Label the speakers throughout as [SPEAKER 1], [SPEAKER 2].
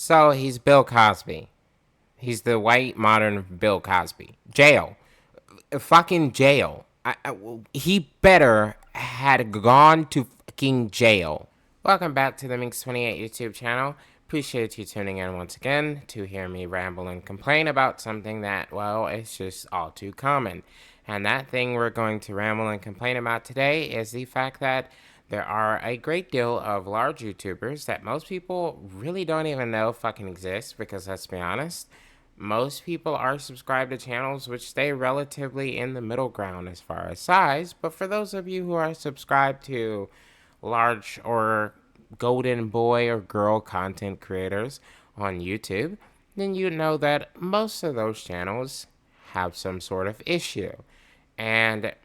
[SPEAKER 1] So he's Bill Cosby. He's the white modern Bill Cosby. Jail. Fucking jail. He better had gone to fucking jail. Welcome back to the Minx28 YouTube channel. Appreciate you tuning in once again to hear me ramble and complain about something that, well, it's just all too common. And that thing we're going to ramble and complain about today is the fact that there are a great deal of large YouTubers that most people really don't even know fucking exist, because let's be honest, most people are subscribed to channels which stay relatively in the middle ground as far as size. But for those of you who are subscribed to large or golden boy or girl content creators on YouTube, then you know that most of those channels have some sort of issue. And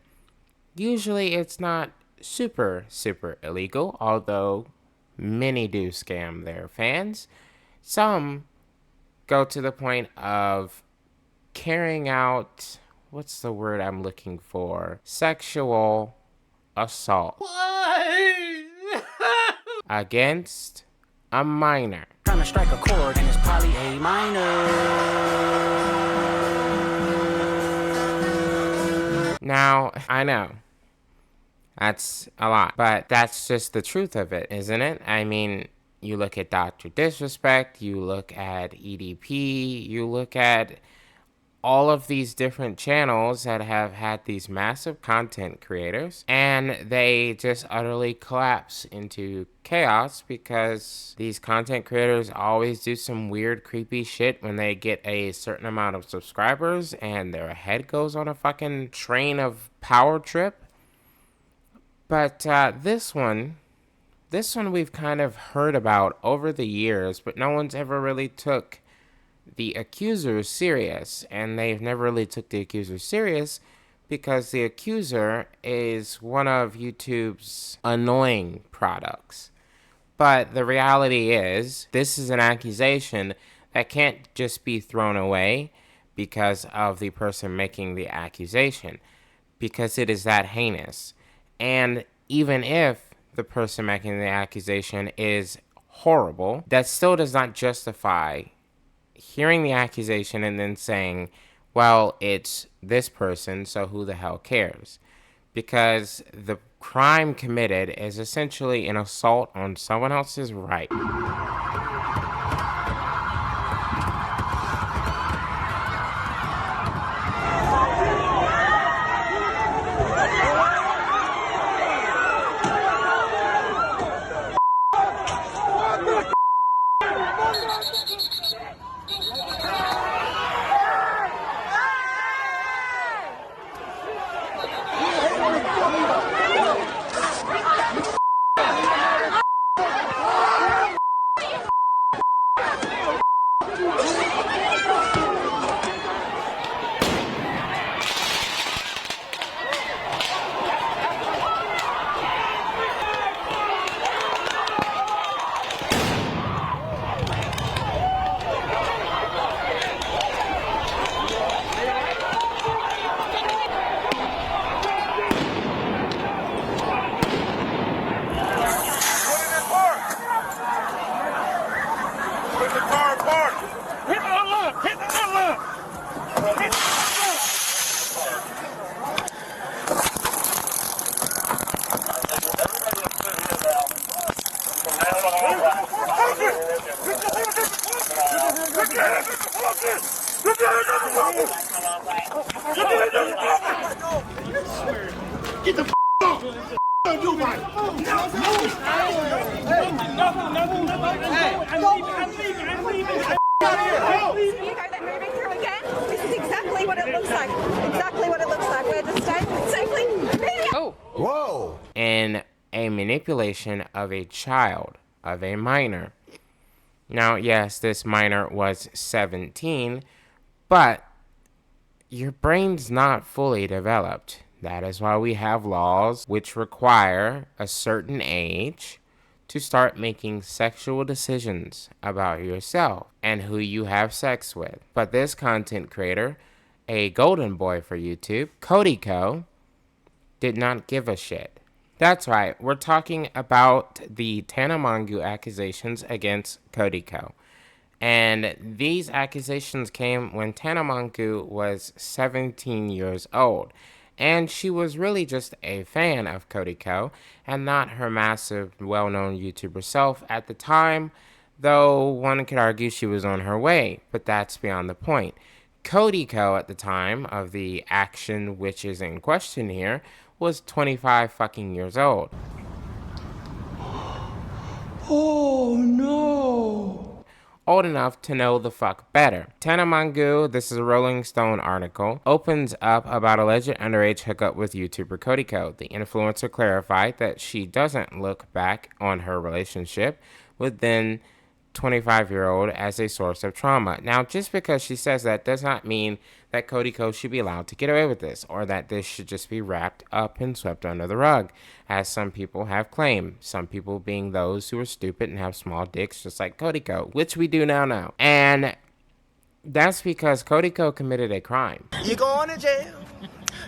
[SPEAKER 1] usually it's not super illegal, although many do scam their fans. Some go to the point of carrying out, what's the word I'm looking for? Sexual assault. Why? Against a minor.
[SPEAKER 2] Trying to strike a chord and it's probably A minor.
[SPEAKER 1] Now, I know that's a lot, but that's just the truth of it, isn't it? I mean, you look at Dr. Disrespect, you look at EDP, you look at all of these different channels that have had these massive content creators, and they just utterly collapse into chaos because these content creators always do some weird, creepy shit when they get a certain amount of subscribers and their head goes on a fucking train of power trip. But this one we've kind of heard about over the years, but no one's ever really took the accuser serious, and they've never really took the accuser serious because the accuser is one of YouTube's annoying products. But the reality is, this is an accusation that can't just be thrown away because of the person making the accusation, because it is that heinous. And even if the person making the accusation is horrible, that still does not justify hearing the accusation and then saying, well, it's this person, so who the hell cares? Because the crime committed is essentially an assault on someone else's right.
[SPEAKER 3] Get the off! You right. I'm leaving.
[SPEAKER 4] You heard that moving through again? This is exactly what it looks like. Exactly what it looks like. We're just staying safely.
[SPEAKER 1] Oh. Whoa. And a manipulation of a child, of a minor. Now, yes, this minor was 17, but your brain's not fully developed. That is why we have laws which require a certain age to start making sexual decisions about yourself and who you have sex with. But this content creator, a golden boy for YouTube, Cody Ko, did not give a shit. That's right, we're talking about the Tanamangu accusations against Cody Ko. And these accusations came when Tanamangu was 17 years old. And she was really just a fan of Cody Ko and not her massive, well-known YouTuber self at the time, though one could argue she was on her way, but that's beyond the point. Cody Ko at the time of the action which is in question here was 25 fucking years old.
[SPEAKER 3] Oh no!
[SPEAKER 1] Old enough to know the fuck better. Tanamangu, this is a Rolling Stone article, opens up about alleged underage hookup with YouTuber Cody Ko. The influencer clarified that she doesn't look back on her relationship with then 25-year-old as a source of trauma. Now, just because she says that does not mean that Cody Ko should be allowed to get away with this, or that this should just be wrapped up and swept under the rug, as some people have claimed. Some people being those who are stupid and have small dicks, just like Cody Ko, which we do now know. And that's because Cody Ko committed a crime.
[SPEAKER 2] You going to jail?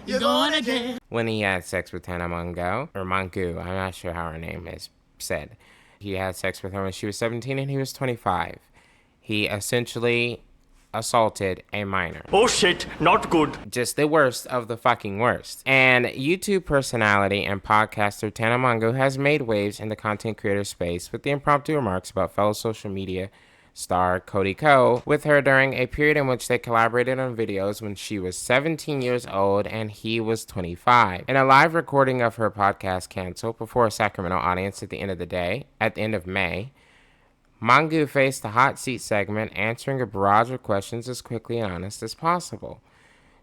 [SPEAKER 2] You're going to jail.
[SPEAKER 1] When he had sex with Tana Mango, or Mangu, I'm not sure how her name is said. He had sex with her when she was 17 and he was 25. He essentially assaulted a minor.
[SPEAKER 5] Oh shit, not good.
[SPEAKER 1] Just the worst of the fucking worst. And YouTube personality and podcaster Tana Mango has made waves in the content creator space with the impromptu remarks about fellow social media star Cody Ko with her during a period in which they collaborated on videos when she was 17 years old and he was 25. In a live recording of her podcast canceled before a Sacramento audience at the end of May, Mangu faced the hot seat segment, answering a barrage of questions as quickly and honest as possible.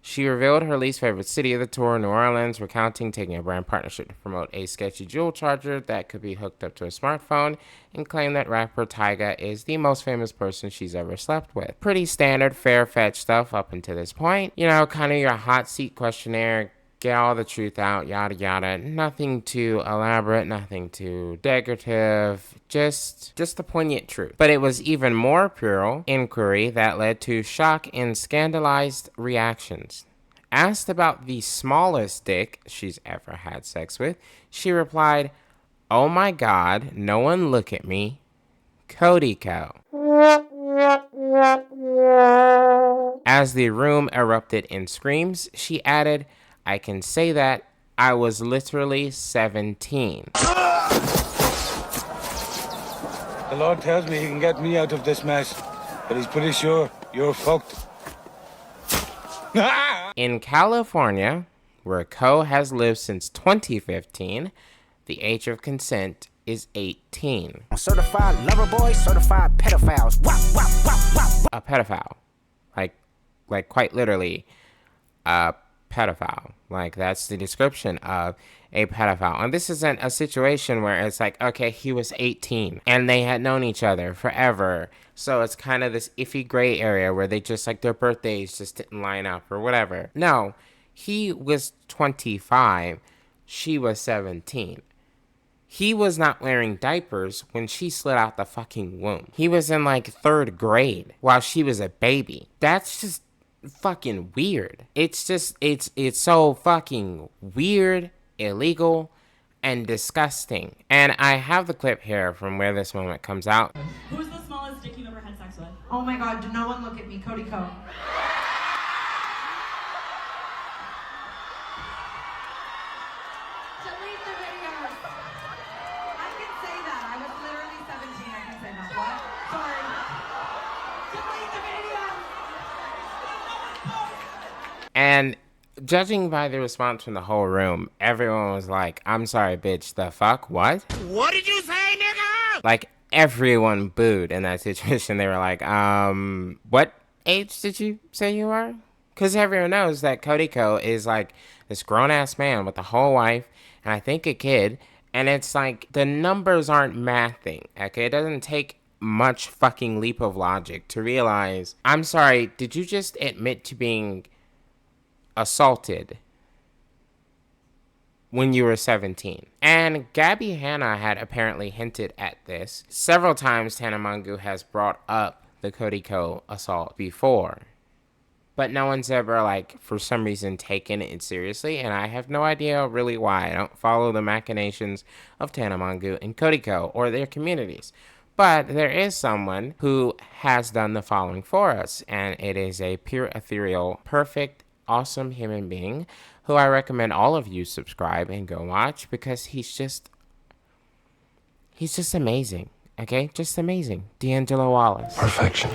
[SPEAKER 1] She revealed her least favorite city of the tour, New Orleans, recounting taking a brand partnership to promote a sketchy jewel charger that could be hooked up to a smartphone, and claimed that rapper Tyga is the most famous person she's ever slept with. Pretty standard, fair-fetched stuff up until this point. You know, kind of your hot seat questionnaire, get all the truth out, yada yada. Nothing too elaborate, nothing too decorative, just the poignant truth. But it was even more puerile inquiry that led to shock and scandalized reactions. Asked about the smallest dick she's ever had sex with, she replied, "Oh my god, no one look at me, Cody Ko." As the room erupted in screams, she added, "I can say that I was literally 17.
[SPEAKER 6] The Lord tells me he can get me out of this mess, but he's pretty sure you're fucked.
[SPEAKER 1] In California, where Ko has lived since 2015, the age of consent is 18.
[SPEAKER 2] Certified lover boy, certified pedophiles. Wop, wop, wop, wop, wop.
[SPEAKER 1] A pedophile. Like quite literally, a pedophile. Like, that's the description of a pedophile. And this isn't a situation where it's like, okay, he was 18 and they had known each other forever. So it's kind of this iffy gray area where they just, like, their birthdays just didn't line up or whatever. No, he was 25. She was 17. He was not wearing diapers when she slid out the fucking womb. He was in, like, 3rd grade while she was a baby. That's just fucking weird. It's just, it's so fucking weird, illegal, and disgusting. And I have the clip here from where this moment comes out.
[SPEAKER 7] Who's the smallest dick you've ever had sex with?
[SPEAKER 8] Oh my god, no one look at me, Cody Ko.
[SPEAKER 4] Delete the videos. I can say that. I was literally 17. I can say that. What? Sorry. Delete the videos.
[SPEAKER 1] And judging by the response from the whole room, everyone was like, "I'm sorry, bitch, the fuck? What?
[SPEAKER 3] What did you say, nigga?
[SPEAKER 1] Like, everyone booed in that situation. They were like, what age did you say you are?" Because everyone knows that Cody Ko is like this grown-ass man with a whole wife and I think a kid. And it's like, the numbers aren't mathing, okay? It doesn't take much fucking leap of logic to realize, I'm sorry, did you just admit to being assaulted when you were 17? And Gabby Hanna had apparently hinted at this. Several times Tana Mangu has brought up the Cody Ko assault before, but no one's ever, like, for some reason taken it seriously, and I have no idea really why. I don't follow the machinations of Tana Mangu and Cody Ko or their communities. But there is someone who has done the following for us, and it is a pure ethereal, perfect, awesome human being who I recommend all of you subscribe and go watch because he's just amazing. Okay, just amazing. D'Angelo Wallace.
[SPEAKER 5] Perfection.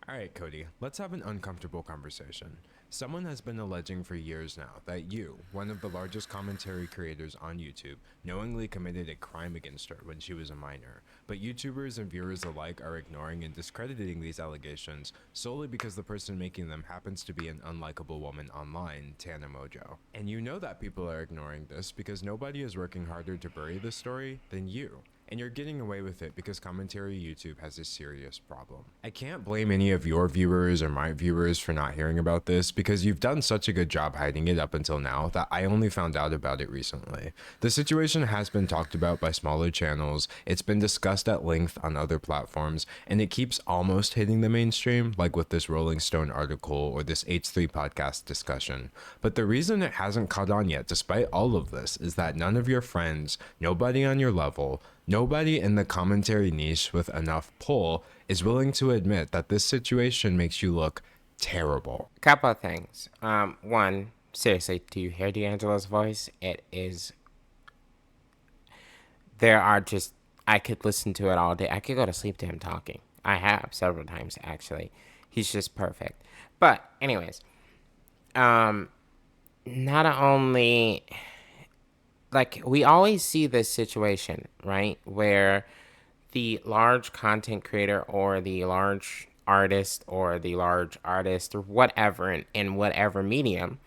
[SPEAKER 9] All right, Cody, let's have an uncomfortable conversation. Someone has been alleging for years now that you, one of the largest commentary creators on YouTube, knowingly committed a crime against her when she was a minor. But YouTubers and viewers alike are ignoring and discrediting these allegations solely because the person making them happens to be an unlikable woman online, Tana Mojo. And you know that people are ignoring this because nobody is working harder to bury this story than you. And you're getting away with it because commentary YouTube has a serious problem. I can't blame any of your viewers or my viewers for not hearing about this because you've done such a good job hiding it up until now that I only found out about it recently. The situation has been talked about by smaller channels, it's been discussed at length on other platforms, and it keeps almost hitting the mainstream, like with this Rolling Stone article or this H3 podcast discussion. But the reason it hasn't caught on yet, despite all of this, is that none of your friends, nobody on your level, nobody in the commentary niche with enough pull is willing to admit that this situation makes you look terrible.
[SPEAKER 1] Couple of things. One, seriously, do you hear D'Angelo's voice? It is. There are just. I could listen to it all day. I could go to sleep to him talking. I have several times, actually. He's just perfect. But, anyways. Not only. Like, we always see this situation, right? Where the large content creator or the large artist or whatever in whatever medium,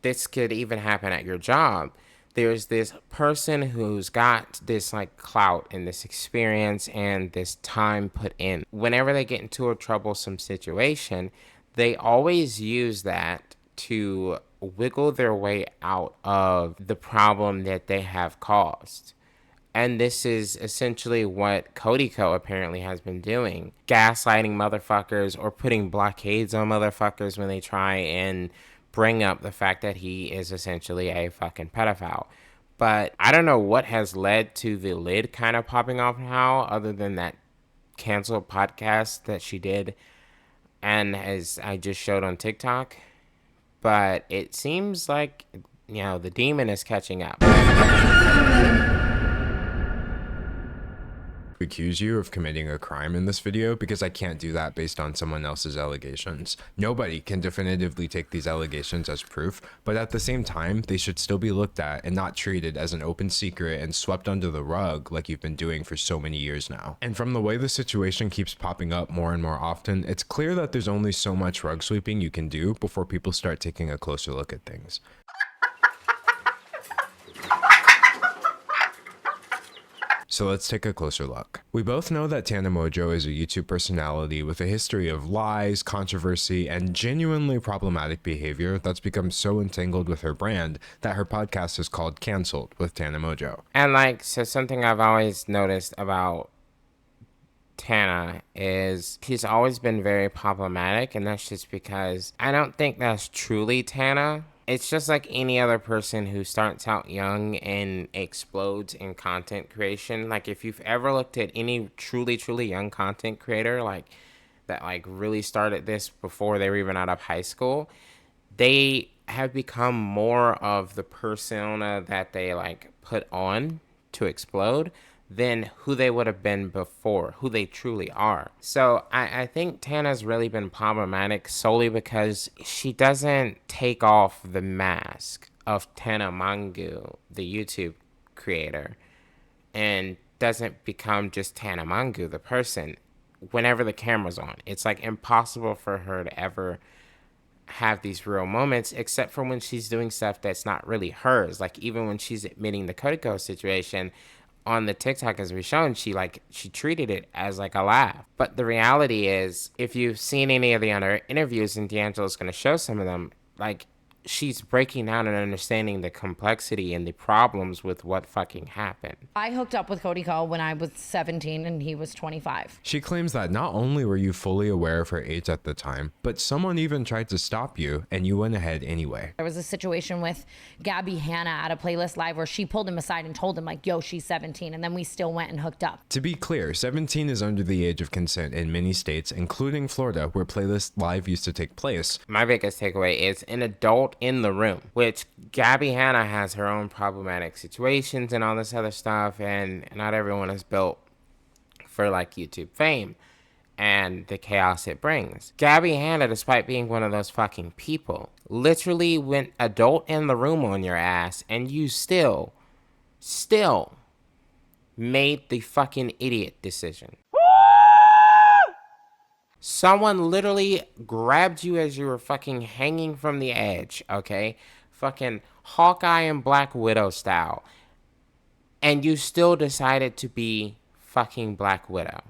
[SPEAKER 1] this could even happen at your job. There's this person who's got this like clout and this experience and this time put in. Whenever they get into a troublesome situation, they always use that to wiggle their way out of the problem that they have caused. And this is essentially what Cody Ko apparently has been doing. Gaslighting motherfuckers or putting blockades on motherfuckers when they try and bring up the fact that he is essentially a fucking pedophile. But I don't know what has led to the lid kind of popping off now, other than that canceled podcast that she did and as I just showed on TikTok. But it seems like, the demon is catching up.
[SPEAKER 9] Accuse you of committing a crime in this video because I can't do that based on someone else's allegations. Nobody can definitively take these allegations as proof, but at the same time, they should still be looked at and not treated as an open secret and swept under the rug like you've been doing for so many years now. And from the way the situation keeps popping up more and more often, it's clear that there's only so much rug sweeping you can do before people start taking a closer look at things. So let's take a closer look. We both know that Tana Mojo is a YouTube personality with a history of lies, controversy, and genuinely problematic behavior that's become so entangled with her brand that her podcast is called Cancelled with Tana Mojo.
[SPEAKER 1] And so something I've always noticed about Tana is he's always been very problematic, and that's just because I don't think that's truly Tana. It's just like any other person who starts out young and explodes in content creation. Like, if you've ever looked at any truly, truly young content creator, that really started this before they were even out of high school, they have become more of the persona that they, put on to explode than who they would have been before, who they truly are. So I think Tana's really been problematic solely because she doesn't take off the mask of Tana Mangu, the YouTube creator, and doesn't become just Tana Mangu, the person, whenever the camera's on. It's impossible for her to ever have these real moments, except for when she's doing stuff that's not really hers. Even when she's admitting the Cody Ko situation, on the TikTok, as we've shown, she treated it as a laugh. But the reality is, if you've seen any of the other interviews, and D'Angelo's going to show some of them, she's breaking down and understanding the complexity and the problems with what fucking happened.
[SPEAKER 5] I hooked up with Cody Ko when I was 17 and he was 25.
[SPEAKER 9] She claims that not only were you fully aware of her age at the time, but someone even tried to stop you and you went ahead anyway.
[SPEAKER 5] There was a situation with Gabby Hanna at a Playlist Live where she pulled him aside and told him like, yo, she's 17. And then we still went and hooked up.
[SPEAKER 9] To be clear, 17 is under the age of consent in many states, including Florida, where Playlist Live used to take place.
[SPEAKER 1] My biggest takeaway is an adult in the room, which Gabby Hanna has her own problematic situations and all this other stuff, and not everyone is built for like YouTube fame and the chaos it brings. Gabby Hanna, despite being one of those fucking people, literally went adult in the room on your ass, and you still made the fucking idiot decision. Someone literally grabbed you as you were fucking hanging from the edge, okay? Fucking Hawkeye and Black Widow style. And you still decided to be fucking Black Widow.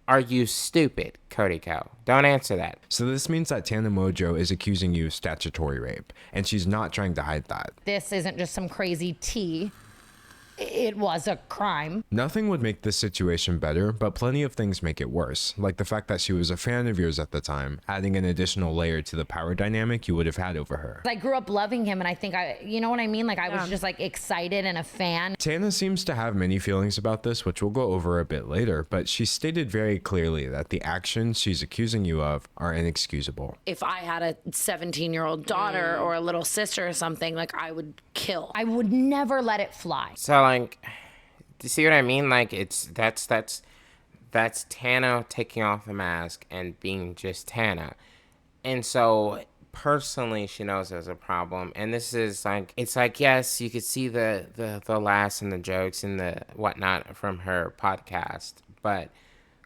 [SPEAKER 1] Are you stupid, Cody Ko? Don't answer that.
[SPEAKER 9] So this means that Tana Mojo is accusing you of statutory rape, and she's not trying to hide that.
[SPEAKER 5] This isn't just some crazy tea. It was a crime.
[SPEAKER 9] Nothing would make this situation better, but plenty of things make it worse, like the fact that she was a fan of yours at the time, adding an additional layer to the power dynamic you would have had over her.
[SPEAKER 5] I grew up loving him, and I think you know what I mean? Like, I was just like excited and a fan.
[SPEAKER 9] Tana seems to have many feelings about this, which we'll go over a bit later, but she stated very clearly that the actions she's accusing you of are inexcusable.
[SPEAKER 5] If I had a 17-year-old daughter or a little sister or something, like, I would kill. I would never let it fly.
[SPEAKER 1] So, like, do you see what I mean? Like, that's Tana taking off the mask and being just Tana. And so, personally, she knows there's a problem. And this is like, it's like, yes, you could see the laughs and the jokes and the whatnot from her podcast. But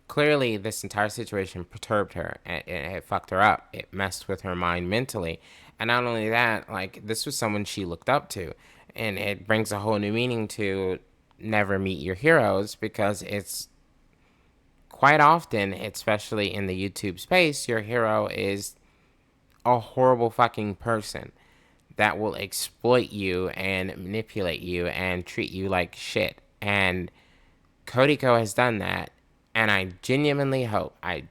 [SPEAKER 1] clearly, this entire situation perturbed her. And it fucked her up. It messed with her mind mentally. And not only that, like, this was someone she looked up to. And it brings a whole new meaning to never meet your heroes, because it's quite often, especially in the YouTube space, your hero is a horrible fucking person that will exploit you and manipulate you and treat you like shit. And Cody Ko has done that. And I genuinely hope that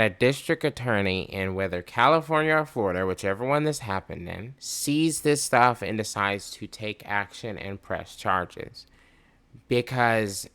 [SPEAKER 1] a district attorney in whether California or Florida, whichever one this happened in, sees this stuff and decides to take action and press charges. Because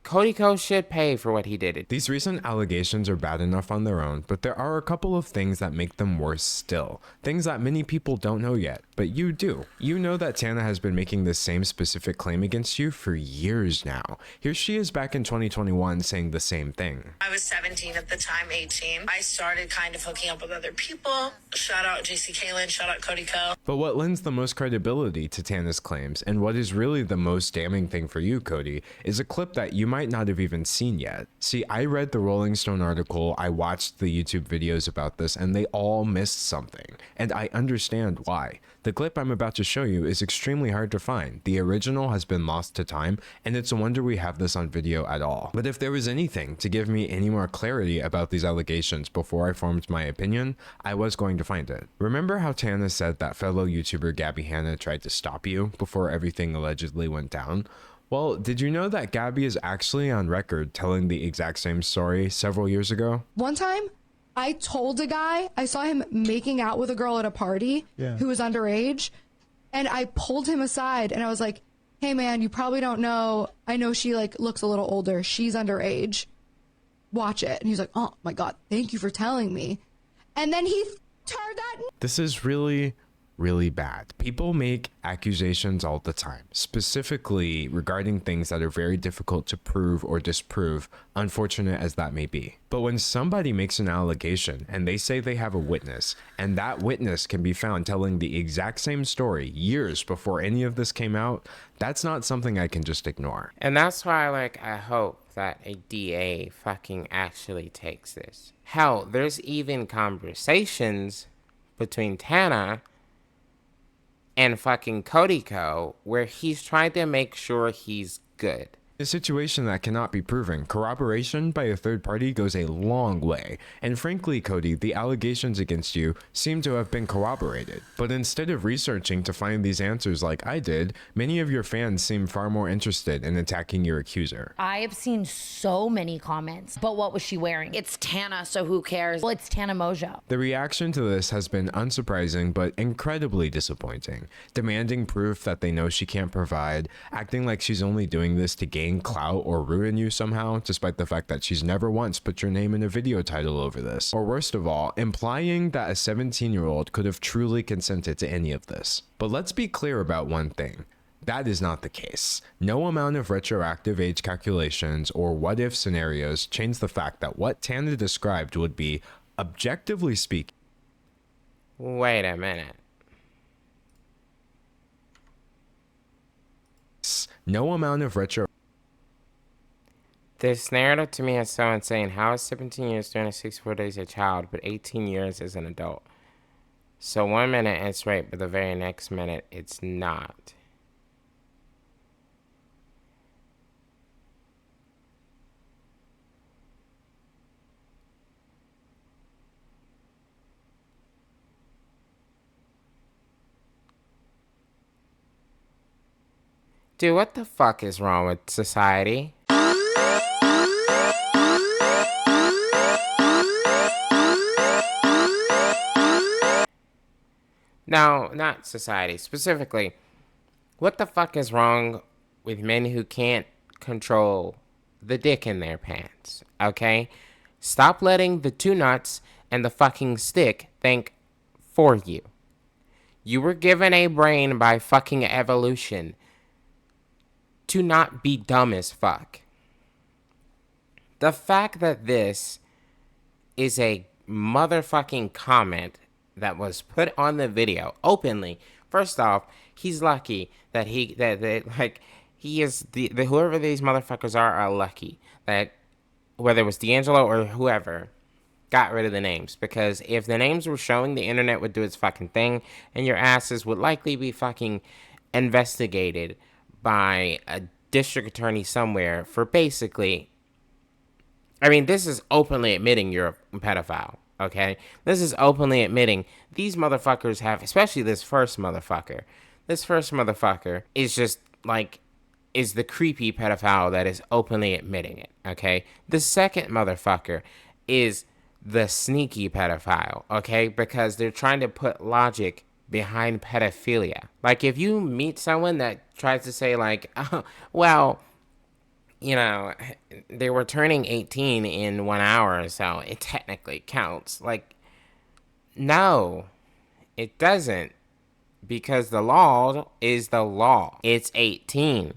[SPEAKER 1] Cody Ko should pay for what he did.
[SPEAKER 9] These recent allegations are bad enough on their own, but there are a couple of things that make them worse still. Things that many people don't know yet, but you do. You know that Tana has been making this same specific claim against you for years now. Here she is back in 2021 saying the same thing.
[SPEAKER 10] I was 17 at the time, 18. I started kind of hooking up with other people. Shout out JC Kalen, shout out Cody Ko.
[SPEAKER 9] But what lends the most credibility to Tana's claims, and what is really the most damning thing for you, Cody, is a clip that you might not have even seen yet. See, I read the Rolling Stone article, I watched the YouTube videos about this, and they all missed something. And I understand why. The clip I'm about to show you is extremely hard to find. The original has been lost to time, and it's a wonder we have this on video at all. But if there was anything to give me any more clarity about these allegations before I formed my opinion, I was going to find it. Remember how Tana said that fellow YouTuber Gabby Hanna tried to stop you before everything allegedly went down? Well, did you know that Gabby is actually on record telling the exact same story several years ago?
[SPEAKER 11] One time, I told a guy, I saw him making out with a girl at a party who was underage, and I pulled him aside and I was like, hey man, you probably don't know, I know she like looks a little older, she's underage, watch it. And he's like, oh my God, thank you for telling me. And then he turned that.
[SPEAKER 9] This is really bad. People make accusations all the time, specifically regarding things that are very difficult to prove or disprove, unfortunate as that may be. But when somebody makes an allegation and they say they have a witness, and that witness can be found telling the exact same story years before any of this came out, that's not something I can just ignore.
[SPEAKER 1] And that's why, like, I hope that a DA fucking actually takes this. Hell, there's even conversations between Tana and fucking Cody Ko where he's trying to make sure he's good.
[SPEAKER 9] A situation that cannot be proven. Corroboration by a third party goes a long way. And frankly, Cody, the allegations against you seem to have been corroborated. But instead of researching to find these answers like I did, many of your fans seem far more interested in attacking your accuser.
[SPEAKER 5] I have seen so many comments, but what was she wearing? It's Tana, so who cares? Well, it's Tana Mojo.
[SPEAKER 9] The reaction to this has been unsurprising but incredibly disappointing. Demanding proof that they know she can't provide, acting like she's only doing this to gain clout or ruin you somehow, despite the fact that she's never once put your name in a video title over this. Or worst of all, implying that a 17-year-old could have truly consented to any of this. But let's be clear about one thing. That is not the case. No amount of retroactive age calculations or what-if scenarios change the fact that what Tana described would be, objectively speaking.
[SPEAKER 1] Wait a minute.
[SPEAKER 9] No amount of retro.
[SPEAKER 1] This narrative to me is so insane. How is 17 years, 364 days a child, but 18 years as an adult? So 1 minute it's rape, but the very next minute it's not. Dude, what the fuck is wrong with society? No, not society. Specifically, what the fuck is wrong with men who can't control the dick in their pants, okay? Stop letting the two nuts and the fucking stick think for you. You were given a brain by fucking evolution to not be dumb as fuck. The fact that this is a motherfucking comment that was put on the video openly. First off, he's lucky that he is the whoever these motherfuckers are lucky that whether it was D'Angelo or whoever got rid of the names, because if the names were showing, the internet would do its fucking thing and your asses would likely be fucking investigated by a district attorney somewhere for basically, I mean, this is openly admitting you're a pedophile. Okay, this is openly admitting these motherfuckers have, especially this first motherfucker. This first motherfucker is just like, is the creepy pedophile that is openly admitting it. Okay, the second motherfucker is the sneaky pedophile. Okay, because they're trying to put logic behind pedophilia. Like if you meet someone that tries to say like, oh, well, you know, they were turning 18 in 1 hour, so it technically counts. Like, no, it doesn't. Because the law is the law. It's 18.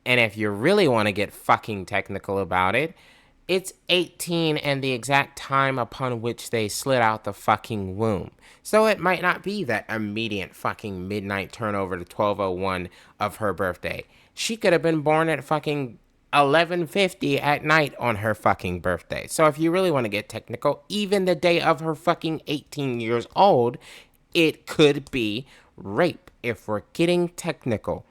[SPEAKER 1] And if you really want to get fucking technical about it, it's 18 and the exact time upon which they slid out the fucking womb. So it might not be that immediate fucking midnight turnover to 12:01 of her birthday. She could have been born at fucking 11:50 at night on her fucking birthday. So if you really want to get technical, even the day of her fucking 18 years old, it could be rape if we're getting technical.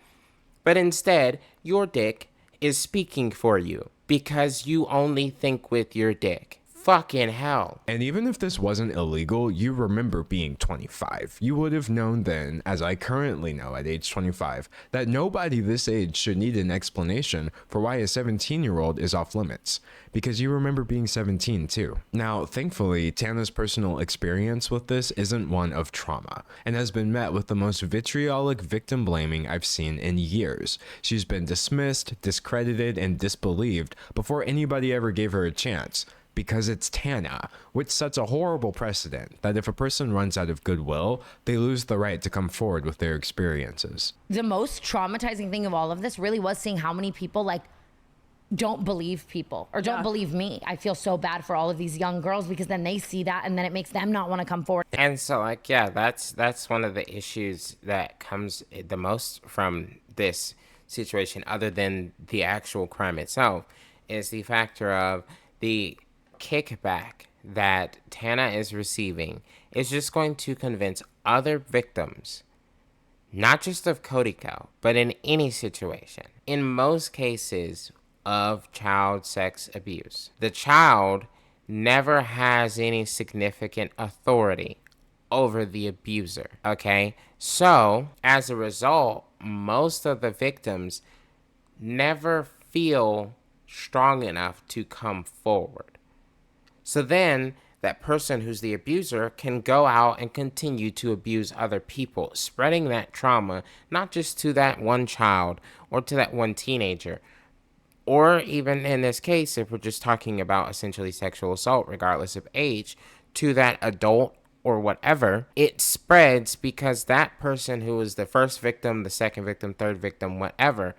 [SPEAKER 1] But instead, your dick is speaking for you because you only think with your dick. Fucking hell.
[SPEAKER 9] And even if this wasn't illegal, you remember being 25. You would have known then, as I currently know at age 25, that nobody this age should need an explanation for why a 17-year-old is off limits. Because you remember being 17 too. Now, thankfully, Tana's personal experience with this isn't one of trauma, and has been met with the most vitriolic victim blaming I've seen in years. She's been dismissed, discredited, and disbelieved before anybody ever gave her a chance. Because it's Tana, which sets a horrible precedent that if a person runs out of goodwill, they lose the right to come forward with their experiences.
[SPEAKER 5] The most traumatizing thing of all of this really was seeing how many people like don't believe people or don't believe me. I feel so bad for all of these young girls because then they see that and then it makes them not want to come forward.
[SPEAKER 1] And so like, yeah, that's one of the issues that comes the most from this situation, other than the actual crime itself, is the factor of the kickback that Tana is receiving is just going to convince other victims, not just of Cody Ko, but in any situation. In most cases, of child sex abuse. The child never has any significant authority over the abuser, okay? So, as a result, most of the victims never feel strong enough to come forward. So then, that person who's the abuser can go out and continue to abuse other people, spreading that trauma not just to that one child or to that one teenager, or even in this case, if we're just talking about essentially sexual assault, regardless of age, to that adult or whatever, it spreads because that person who was the first victim, the second victim, third victim, whatever,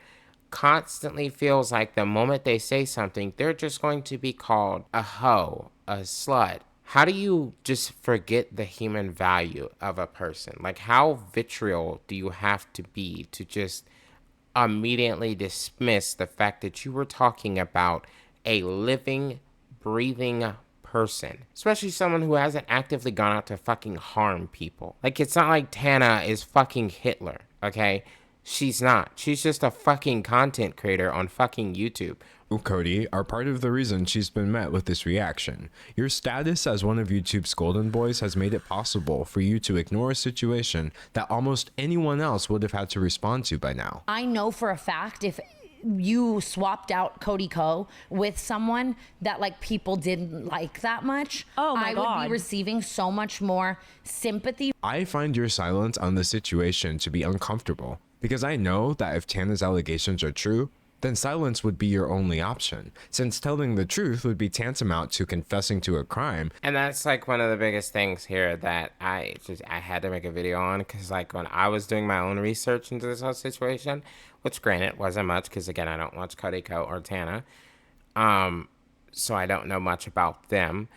[SPEAKER 1] constantly feels like the moment they say something, they're just going to be called a hoe, a slut. How do you just forget the human value of a person? Like, how vitriol do you have to be to just immediately dismiss the fact that you were talking about a living, breathing person, especially someone who hasn't actively gone out to fucking harm people? Like, it's not like Tana is fucking Hitler, okay? She's not. She's just a fucking content creator on fucking YouTube.
[SPEAKER 9] Cody, are part of the reason she's been met with this reaction. Your status as one of YouTube's golden boys has made it possible for you to ignore a situation that almost anyone else would have had to respond to by now.
[SPEAKER 5] I know for a fact if you swapped out Cody Ko with someone that like people didn't like that much, I would be receiving so much more sympathy.
[SPEAKER 9] I find your silence on the situation to be uncomfortable because I know that if Tana's allegations are true, then silence would be your only option, since telling the truth would be tantamount to confessing to a crime.
[SPEAKER 1] And that's like one of the biggest things here that I had to make a video on, because like when I was doing my own research into this whole situation, which granted wasn't much because again I don't watch Cody Ko or Tana, so I don't know much about them.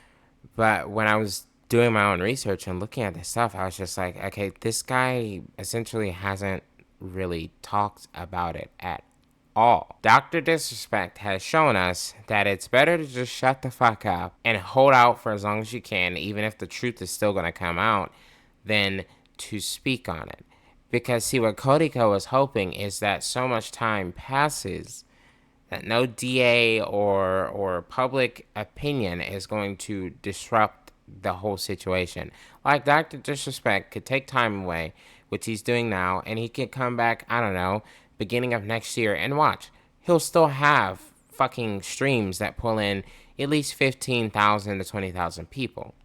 [SPEAKER 1] But when I was doing my own research and looking at this stuff, I was just like, okay, this guy essentially hasn't really talked about it at all. Dr. Disrespect has shown us that it's better to just shut the fuck up and hold out for as long as you can, even if the truth is still going to come out, than to speak on it. Because see, what Cody Ko is hoping is that so much time passes that no DA or public opinion is going to disrupt the whole situation. Like Dr. Disrespect could take time away, which he's doing now, and he could come back, I don't know, beginning of next year, and watch, he'll still have fucking streams that pull in at least 15,000 to 20,000 people.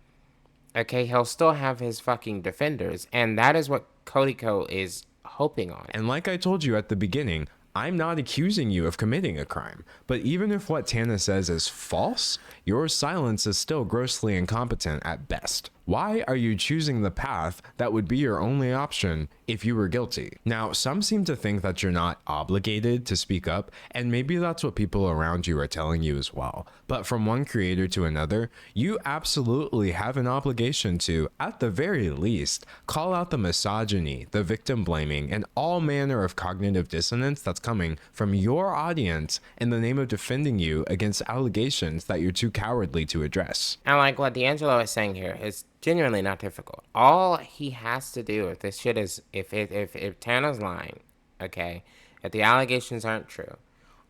[SPEAKER 1] Okay, he'll still have his fucking defenders, and that is what Cody Ko is hoping on.
[SPEAKER 9] And like I told you at the beginning, I'm not accusing you of committing a crime, but even if what Tana says is false, your silence is still grossly incompetent at best. Why are you choosing the path that would be your only option if you were guilty? Now, some seem to think that you're not obligated to speak up, and maybe that's what people around you are telling you as well. But from one creator to another, you absolutely have an obligation to, at the very least, call out the misogyny, the victim blaming, and all manner of cognitive dissonance that's coming from your audience in the name of defending you against allegations that you're too cowardly to address.
[SPEAKER 1] And like what D'Angelo is saying here is genuinely not difficult. All he has to do if this shit is, if Tana's lying, okay, if the allegations aren't true,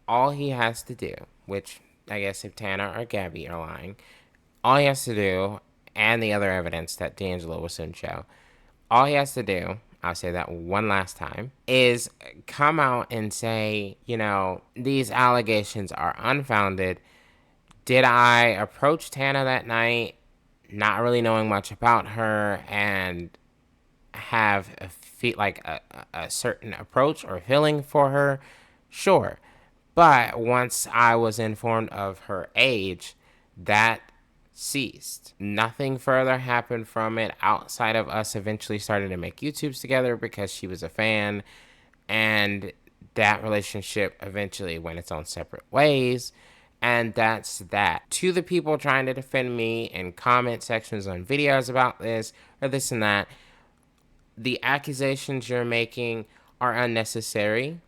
[SPEAKER 1] all he has to do, which I guess if Tana or Gabby are lying, all he has to do, and the other evidence that D'Angelo will soon show, all he has to do, I'll say that one last time, is come out and say, you know, these allegations are unfounded. Did I approach Tana that night not really knowing much about her and have a certain approach or feeling for her? Sure. But once I was informed of her age, that ceased. Nothing further happened from it outside of us eventually starting to make YouTubes together because she was a fan, and that relationship eventually went its own separate ways. And that's that. To the people trying to defend me in comment sections on videos about this or this and that, the accusations you're making are unnecessary.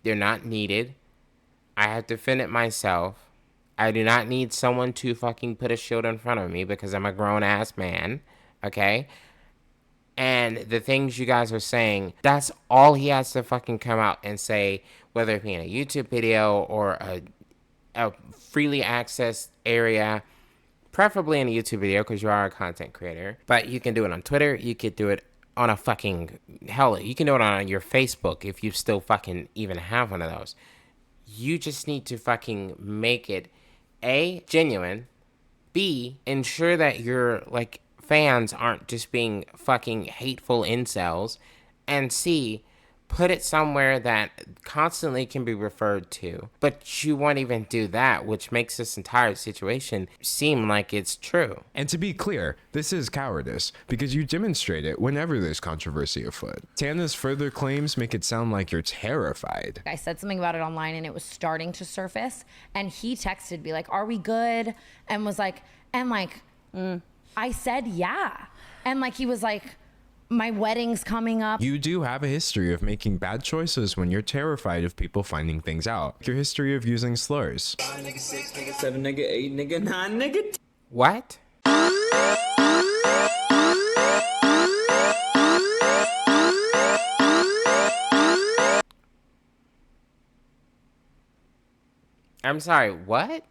[SPEAKER 1] They're not needed. I have defended myself. I do not need someone to fucking put a shield in front of me because I'm a grown-ass man, okay? And the things you guys are saying, that's all he has to fucking come out and say, whether it be in a YouTube video or a a freely accessed area, preferably in a YouTube video because you are a content creator. But you can do it on Twitter. You could do it on a fucking, hell, you can do it on your Facebook if you still fucking even have one of those. You just need to fucking make it, A, genuine, B, ensure that your, like, fans aren't just being fucking hateful incels, and C, put it somewhere that constantly can be referred to. But you won't even do that, which makes this entire situation seem like it's true.
[SPEAKER 9] And to be clear, this is cowardice, because you demonstrate it whenever there's controversy afoot. Tana's further claims make it sound like you're terrified.
[SPEAKER 5] I said something about it online and it was starting to surface, and he texted me like, are we good? And was like, I said, yeah. And like, he was like, my wedding's coming up.
[SPEAKER 9] You do have a history of making bad choices when you're terrified of people finding things out. Your history of using slurs.
[SPEAKER 12] 5, nigga, 6, nigga, 7, nigga, 8, nigga, 9, nigga.
[SPEAKER 1] What? I'm sorry, what?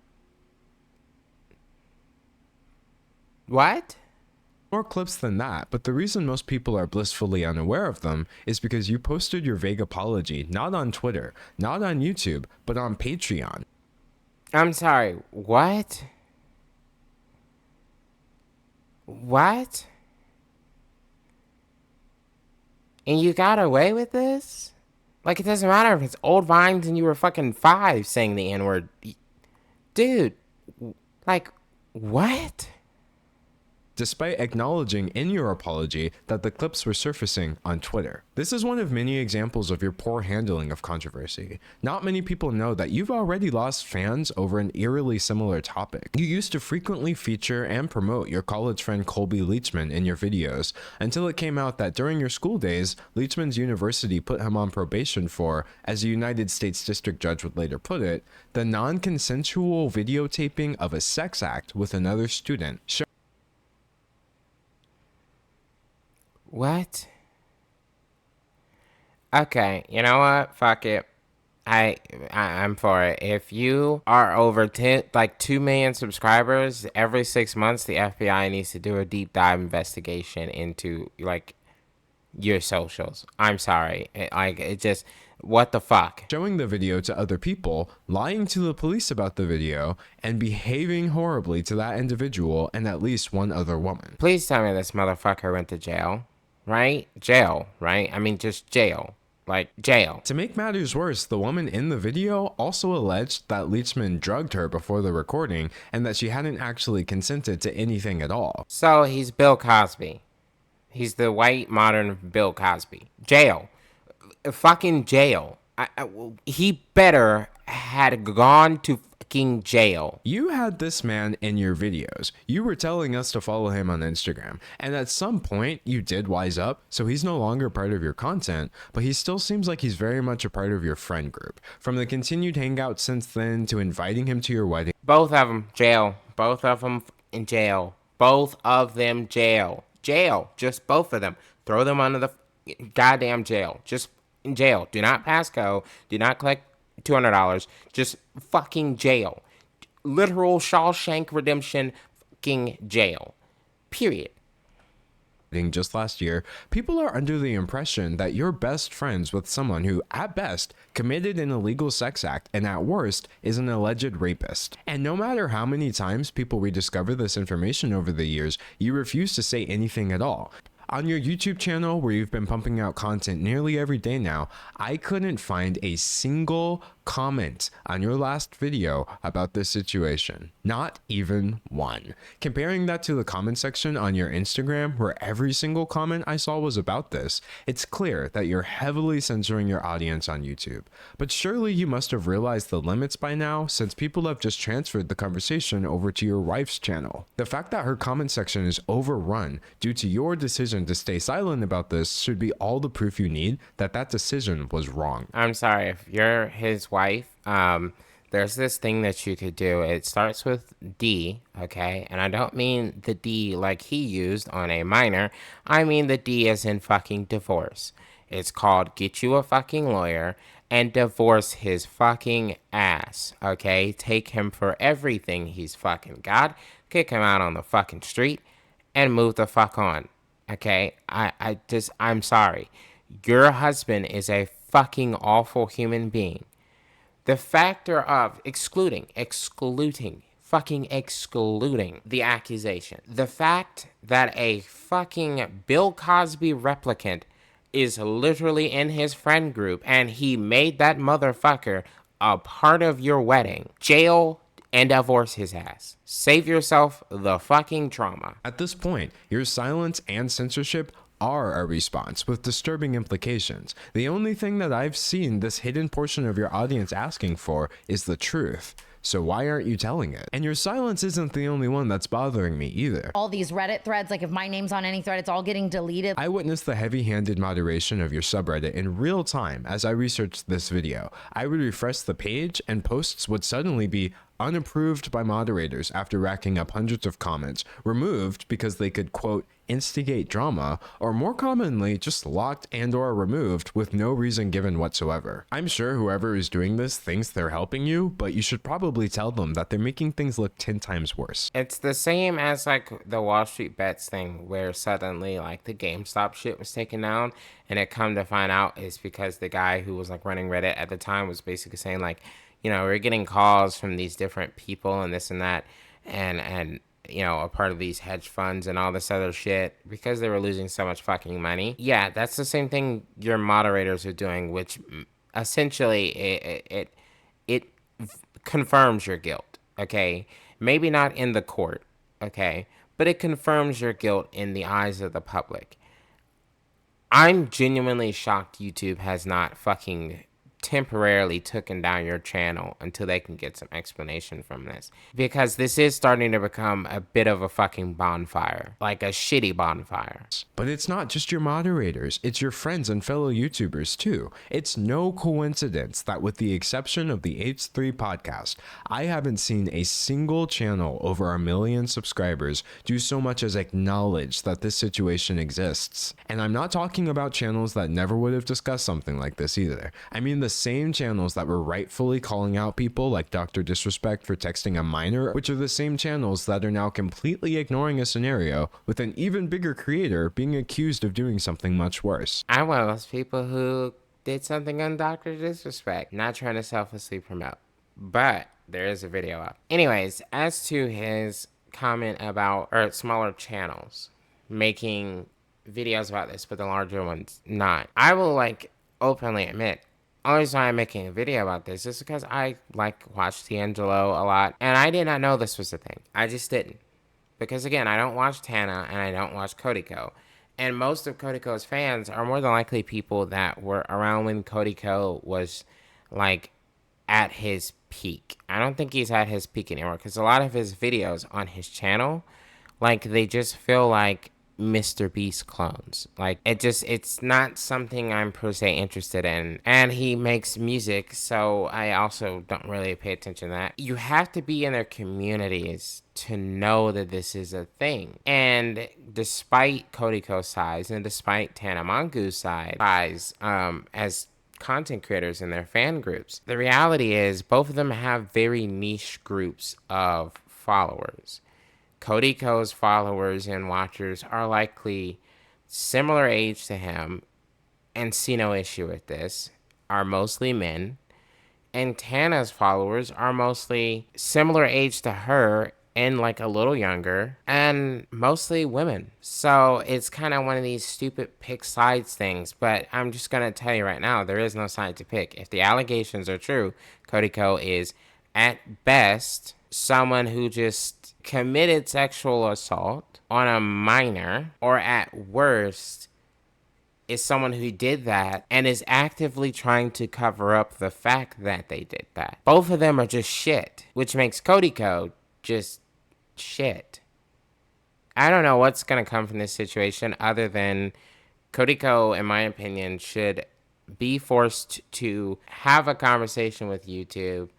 [SPEAKER 1] What?
[SPEAKER 9] More clips than that, but the reason most people are blissfully unaware of them is because you posted your vague apology not on Twitter, not on YouTube, but on Patreon.
[SPEAKER 1] I'm sorry, what? What? And you got away with this? Like, it doesn't matter if it's old vines and you were fucking 5 saying the N-word. Dude, like, what?
[SPEAKER 9] Despite acknowledging in your apology that the clips were surfacing on Twitter. This is one of many examples of your poor handling of controversy. Not many people know that you've already lost fans over an eerily similar topic. You used to frequently feature and promote your college friend Colby Leachman in your videos, until it came out that during your school days, Leachman's university put him on probation for, as a United States District Judge would later put it, the non-consensual videotaping of a sex act with another student.
[SPEAKER 1] What? Okay, you know what? Fuck it. I'm for it. If you are over 2 million subscribers, every 6 months the FBI needs to do a deep dive investigation into like your socials. I'm sorry. It just, what the fuck?
[SPEAKER 9] Showing the video to other people, lying to the police about the video, and behaving horribly to that individual and at least one other woman.
[SPEAKER 1] Please tell me this motherfucker went to jail. Right? Jail, right? I mean, just jail. Like, jail.
[SPEAKER 9] To make matters worse, the woman in the video also alleged that Leachman drugged her before the recording and that she hadn't actually consented to anything at all.
[SPEAKER 1] So he's Bill Cosby. He's the white modern Bill Cosby. Jail. Fucking jail. He better had gone to fucking jail.
[SPEAKER 9] You had this man in your videos. You were telling us to follow him on Instagram. And at some point, you did wise up, so he's no longer part of your content, but he still seems like he's very much a part of your friend group. From the continued hangout since then to inviting him to your wedding.
[SPEAKER 1] Both of them, jail. Both of them in jail. Both of them, jail. Jail. Just both of them. Throw them under the goddamn jail. Just in jail. Do not pass go. Do not collect $200. Just fucking jail. Literal Shawshank Redemption fucking jail. Period.
[SPEAKER 9] Just last year, people are under the impression that you're best friends with someone who, at best, committed an illegal sex act and at worst is an alleged rapist. And no matter how many times people rediscover this information over the years, you refuse to say anything at all. On your YouTube channel, where you've been pumping out content nearly every day now, I couldn't find a single comment on your last video about this situation. Not even one. Comparing that to the comment section on your Instagram, where every single comment I saw was about this, it's clear that you're heavily censoring your audience on YouTube. But surely you must have realized the limits by now, since people have just transferred the conversation over to your wife's channel. The fact that her comment section is overrun due to your decision to stay silent about this should be all the proof you need that that decision was wrong.
[SPEAKER 1] I'm sorry, if you're his wife, there's this thing that you could do. It starts with D, okay? And I don't mean the D like he used on a minor. I mean the D as in fucking divorce. It's called get you a fucking lawyer and divorce his fucking ass, okay? Take him for everything he's fucking got, kick him out on the fucking street, and move the fuck on, okay? I'm sorry. Your husband is a fucking awful human being. The factor of excluding the accusation. The fact that a fucking Bill Cosby replicant is literally in his friend group and he made that motherfucker a part of your wedding. Jail and divorce his ass. Save yourself the fucking trauma.
[SPEAKER 9] At this point, your silence and censorship are a response with disturbing implications. The only thing that I've seen this hidden portion of your audience asking for is the truth. So why aren't you telling it? And your silence isn't the only one that's bothering me either.
[SPEAKER 5] All these Reddit threads, like if my name's on any thread, it's all getting deleted.
[SPEAKER 9] I witnessed the heavy-handed moderation of your subreddit in real time as I researched this video. I would refresh the page and posts would suddenly be unapproved by moderators after racking up hundreds of comments, removed because they could, quote, instigate drama, or more commonly, just locked and or removed with no reason given whatsoever. I'm sure whoever is doing this thinks they're helping you, but you should probably tell them that they're making things look 10 times worse.
[SPEAKER 1] It's the same as like the Wall Street Bets thing where suddenly like the GameStop shit was taken down, and it come to find out is because the guy who was like running Reddit at the time was basically saying like, you know, we're getting calls from these different people and this and that, and you know, a part of these hedge funds and all this other shit because they were losing so much fucking money. Yeah, that's the same thing your moderators are doing, which essentially it confirms your guilt, okay? Maybe not in the court, okay? But it confirms your guilt in the eyes of the public. I'm genuinely shocked YouTube has not fucking temporarily taken down your channel until they can get some explanation from this, because this is starting to become a bit of a fucking bonfire, like a shitty bonfire.
[SPEAKER 9] But it's not just your moderators, it's your friends and fellow YouTubers too. It's no coincidence that with the exception of the H3 podcast, I haven't seen a single channel over 1 million subscribers do so much as acknowledge that this situation exists. And I'm not talking about channels that never would have discussed something like this either. I mean the same channels that were rightfully calling out people like Dr. Disrespect for texting a minor, which are the same channels that are now completely ignoring a scenario with an even bigger creator being accused of doing something much worse.
[SPEAKER 1] I'm one of those people who did something on Dr. Disrespect, not trying to selflessly promote, but there is a video up. Anyways, as to his comment about smaller channels making videos about this, but the larger ones not, I will like openly admit, only reason I'm making a video about this is because I like watch D'Angelo a lot, and I did not know this was a thing. I just didn't. Because again, I don't watch Tana and I don't watch Cody Ko. And most of Cody Ko's fans are more than likely people that were around when Cody Ko was like at his peak. I don't think he's at his peak anymore because a lot of his videos on his channel, like they just feel like Mr. Beast clones. Like it's not something I'm per se interested in. And he makes music, so I also don't really pay attention to that. You have to be in their communities to know that this is a thing. And despite Cody Ko's size and despite Tana Mongeau's size, as content creators in their fan groups, the reality is both of them have very niche groups of followers. Cody Ko's followers and watchers are likely similar age to him and see no issue with this, are mostly men. And Tana's followers are mostly similar age to her and like a little younger and mostly women. So it's kind of one of these stupid pick sides things, but I'm just going to tell you right now, there is no side to pick. If the allegations are true, Cody Ko is at best someone who just committed sexual assault on a minor, or at worst is someone who did that and is actively trying to cover up the fact that they did that. Both of them are just shit, which makes Cody Ko just shit. I don't know what's going to come from this situation other than Cody Ko, in my opinion, should be forced to have a conversation with YouTube,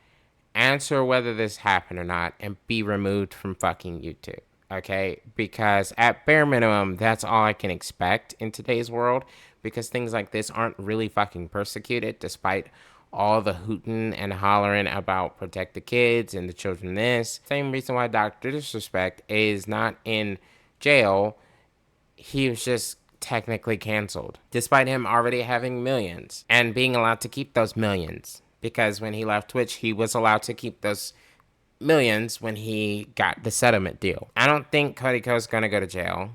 [SPEAKER 1] answer whether this happened or not, and be removed from fucking YouTube, okay? Because at bare minimum, that's all I can expect in today's world, because things like this aren't really fucking persecuted, despite all the hooting and hollering about protect the kids and the children this. Same reason why Dr. Disrespect is not in jail. He was just technically canceled, despite him already having millions and being allowed to keep those millions. Because when he left Twitch, he was allowed to keep those millions when he got the settlement deal. I don't think Cody Ko is going to go to jail,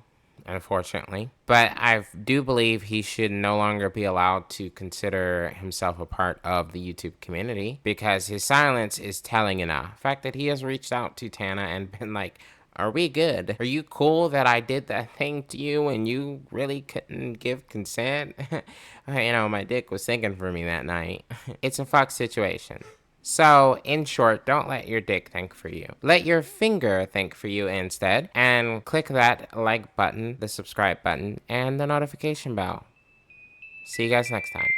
[SPEAKER 1] unfortunately. But I do believe he should no longer be allowed to consider himself a part of the YouTube community because his silence is telling enough. The fact that he has reached out to Tana and been like, are we good? Are you cool that I did that thing to you and you really couldn't give consent? My dick was thinking for me that night. It's a fuck situation. So, in short, don't let your dick think for you. Let your finger think for you instead. And click that like button, the subscribe button, and the notification bell. See you guys next time.